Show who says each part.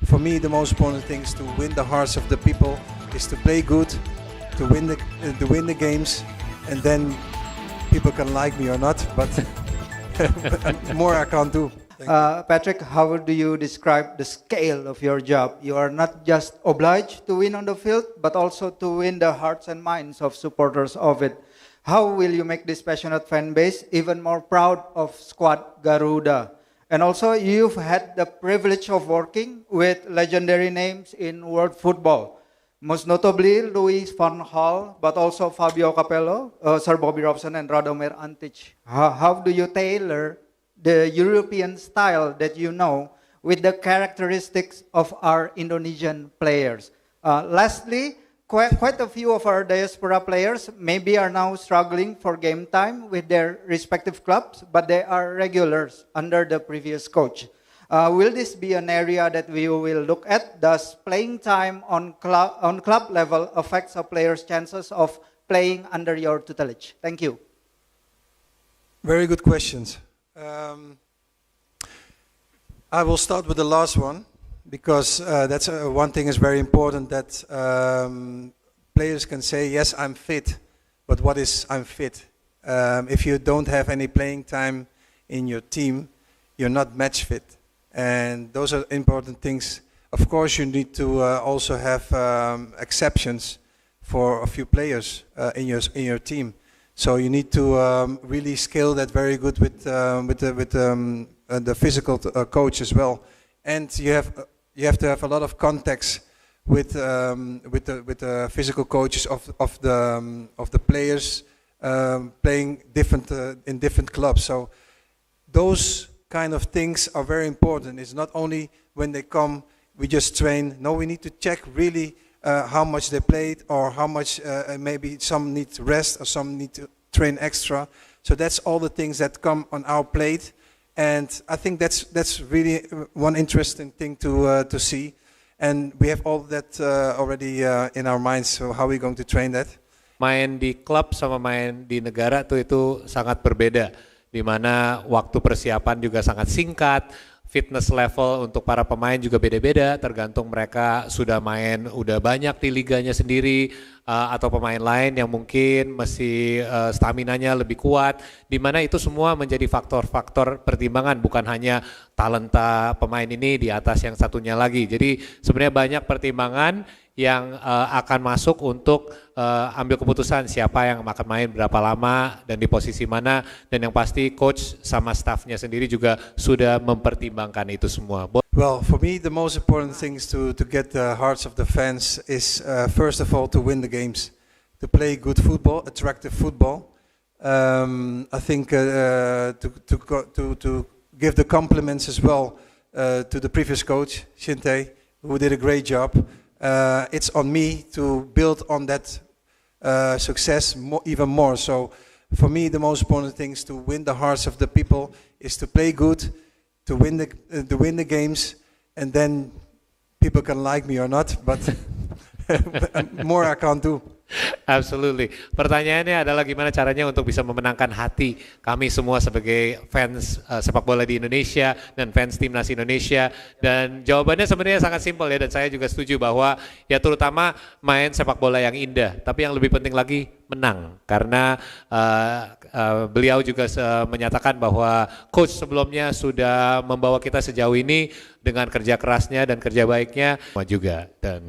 Speaker 1: For me, the most important thing is to win the hearts of the people, is to play good, to win the games, and then people can like me or not, but more I can't do.
Speaker 2: Patrick, how do you describe the scale of your job? You are not just obliged to win on the field, but also to win the hearts and minds of supporters of it. How will you make this passionate fan base even more proud of squad Garuda? And also, you've had the privilege of working with legendary names in world football, most notably Louis van Gaal, but also Fabio Capello, Sir Bobby Robson, and Radomir Antic. How do you tailor the European style that you know with the characteristics of our Indonesian players? Lastly, quite a few of our diaspora players maybe are now struggling for game time with their respective clubs, but they are regulars under the previous coach. Will this be an area that we will look at? Does playing time on club level affects a player's chances of playing under your tutelage? Thank you.
Speaker 1: Very good questions. I will start with the last one, because that's one thing is very important, that players can say, yes, I'm fit, but what is I'm fit? If you don't have any playing time in your team, you're not match fit. And those are important things. Of course, you need to also have exceptions for a few players in your team. So you need to really scale that very good with the physical coach as well. And you have to have a lot of contacts with the physical coaches of the players playing in different clubs. So those kind of things are very important. It's not only when they come we just train. No, we need to check really how much they played, or how much maybe some need to rest or some need to train extra. So that's all the things that come on our plate. And I think that's really one interesting thing to see. And we have all that already in our minds. So how are we going to train that?
Speaker 3: Main di klub sama main di negara itu sangat berbeda, di mana waktu persiapan juga sangat singkat. Fitness level untuk para pemain juga beda-beda, tergantung mereka sudah main udah banyak di liganya sendiri, atau pemain lain yang mungkin masih staminanya lebih kuat, di mana itu semua menjadi faktor-faktor pertimbangan, bukan hanya talenta pemain ini di atas yang satunya lagi. Jadi sebenarnya banyak pertimbangan yang akan masuk untuk ambil keputusan siapa yang akan main berapa lama dan di posisi mana, dan yang pasti coach sama staffnya sendiri juga sudah mempertimbangkan itu semua.
Speaker 1: Well, for me the most important thing is to get the hearts of the fans is first of all to win the games, to play good football, attractive football. I think to give the compliments as well to the previous coach Shinte, who did a great job. It's on me to build on that success even more. So for me the most important thing is to win the hearts of the people, is to play good, to win the games, and then people can like me or not, but more I can't do.
Speaker 3: Absolutely. Pertanyaannya adalah gimana caranya untuk bisa memenangkan hati kami semua sebagai fans sepak bola di Indonesia dan fans timnas Indonesia. Dan jawabannya sebenarnya sangat simpel ya, dan saya juga setuju bahwa ya terutama main sepak bola yang indah, tapi yang lebih penting lagi menang. Karena beliau juga menyatakan bahwa coach sebelumnya sudah membawa kita sejauh ini dengan kerja kerasnya dan kerja baiknya juga. Dan